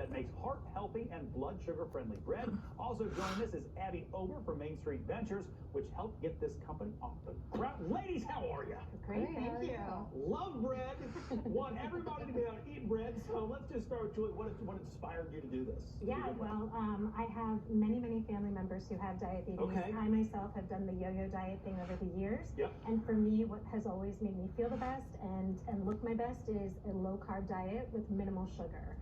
that makes heart-healthy and blood sugar-friendly bread. Also joining us is Abby Ober from Main Street Ventures, which helped get this company off the ground. Ladies, how are you? Great, thank you. Love bread. Want everybody to be able to eat bread. So let's just start with Julie. What inspired you to do this? Yeah, well, I have many family members who have diabetes. Okay. I myself have done the yo-yo diet thing over the years. Yep. And for me, what has always made me feel the best and look my best is a low-carb diet with minimal sugar.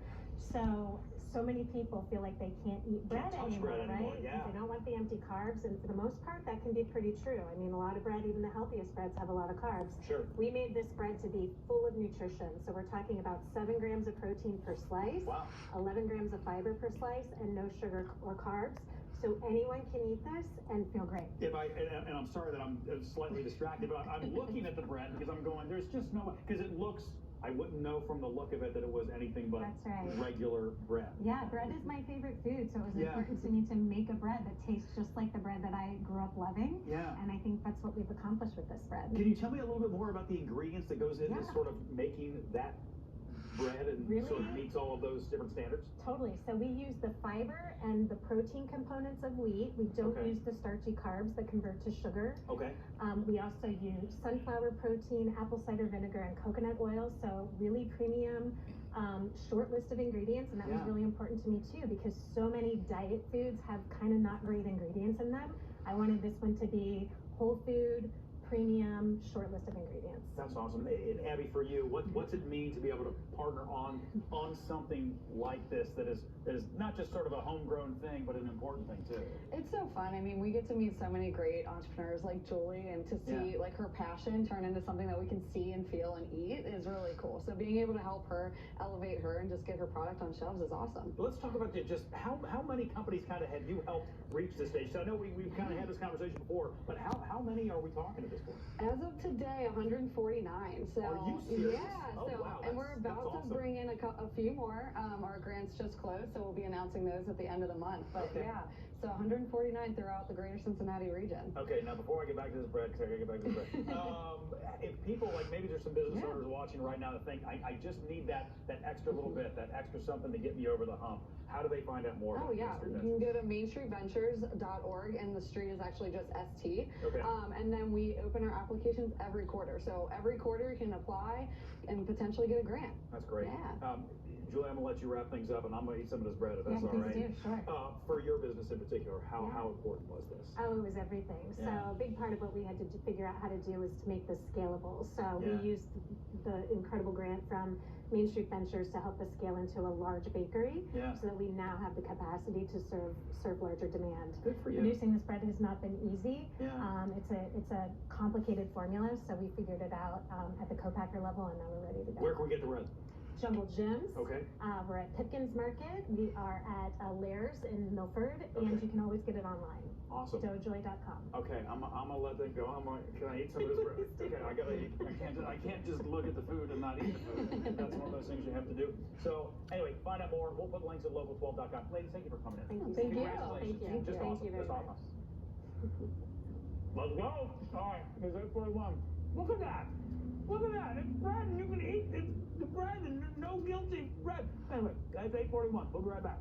So many people feel like they can't eat bread anymore, right? Yeah. They don't want the empty carbs, and for the most part, that can be pretty true. I mean, a lot of bread, even the healthiest breads, have a lot of carbs. Sure. We made this bread to be full of nutrition, so we're talking about 7 grams of protein per slice, Wow. 11 grams of fiber per slice, and no sugar or carbs. So anyone can eat this and feel great. And I'm sorry that I'm slightly distracted, but I'm looking at the bread because I'm going, there's just no, because it looks, I wouldn't know from the look of it that it was anything but regular bread. Yeah, bread is my favorite food, so it was important to me to make a bread that tastes just like the bread that I grew up loving. Yeah. And I think that's what we've accomplished with this bread. Can you tell me a little bit more about the ingredients that goes into sort of making that bread and sort of meets all of those different standards? Totally. So we use the fiber and the protein components of wheat. We don't use the starchy carbs that convert to sugar. Okay. We also use sunflower protein, apple cider vinegar, and coconut oil. So really premium, short list of ingredients, and that was really important to me too, because so many diet foods have kind of not great ingredients in them. I wanted this one to be whole food, premium, short list of ingredients. That's awesome. And Abby, for you, what's it mean to be able to partner on something like this that is not just sort of a homegrown thing, but an important thing too? It's so fun. I mean, we get to meet so many great entrepreneurs like Julie, and to see like her passion turn into something that we can see and feel and eat is really cool. So being able to help her, elevate her, and just get her product on shelves is awesome. Let's talk about just how many companies kind of have you helped reach this stage? So I know we've kind of had this conversation before, but how many are we talking at this point? As of today, 149. So are you serious? Yeah. Oh, so wow, and we're about to bring in a few more. Our grants just closed, so we'll be announcing those at the end of the month. But yeah, so 149 throughout the greater Cincinnati region. Okay, now before I get back to this bread, because I gotta get back to this bread. If people, like maybe there's some business owners watching right now that think, I just need that extra little bit, that extra something to get me over the hump. How do they find out more? Oh yeah, you can go to mainstreetventures.org, and the street is actually just ST. Okay. And then we open our applications every quarter. So every quarter you can apply and potentially get a grant. That's great. Yeah. Julie, I'm gonna let you wrap things up, and I'm gonna eat some of this bread if that's all right. Please do, sure. For your business in particular, how important was this? Oh, it was everything. So a big part of what we had to figure out how to do was to make this scalable. So we used the incredible grant from Main Street Ventures to help us scale into a large bakery, so that we now have the capacity to serve larger demand. Good for you. Producing this bread has not been easy. It's a complicated formula, so we figured it out at the co-packer level, and now we're ready to go. Where can we get the bread? Jumble Gems. Okay. We're at Pipkins Market. We are at Lairs in Milford, and you can always get it online. Awesome. Dohjoy.com. Okay, I'm gonna let that go. Can I eat some of this bread? Okay, I gotta eat. I can't just look at the food and not eat the food. That's one of those things you have to do. So anyway, find out more. We'll put links at local12.com. Ladies, thank you for coming in. Thank you. Congratulations. Thank you. Just awesome. Just awesome. Let's go. All right, here's 841. Look at that. Look at that. It's bread, and you can eat the bread, and no guilty bread. Anyway, that's 841. We'll be right back.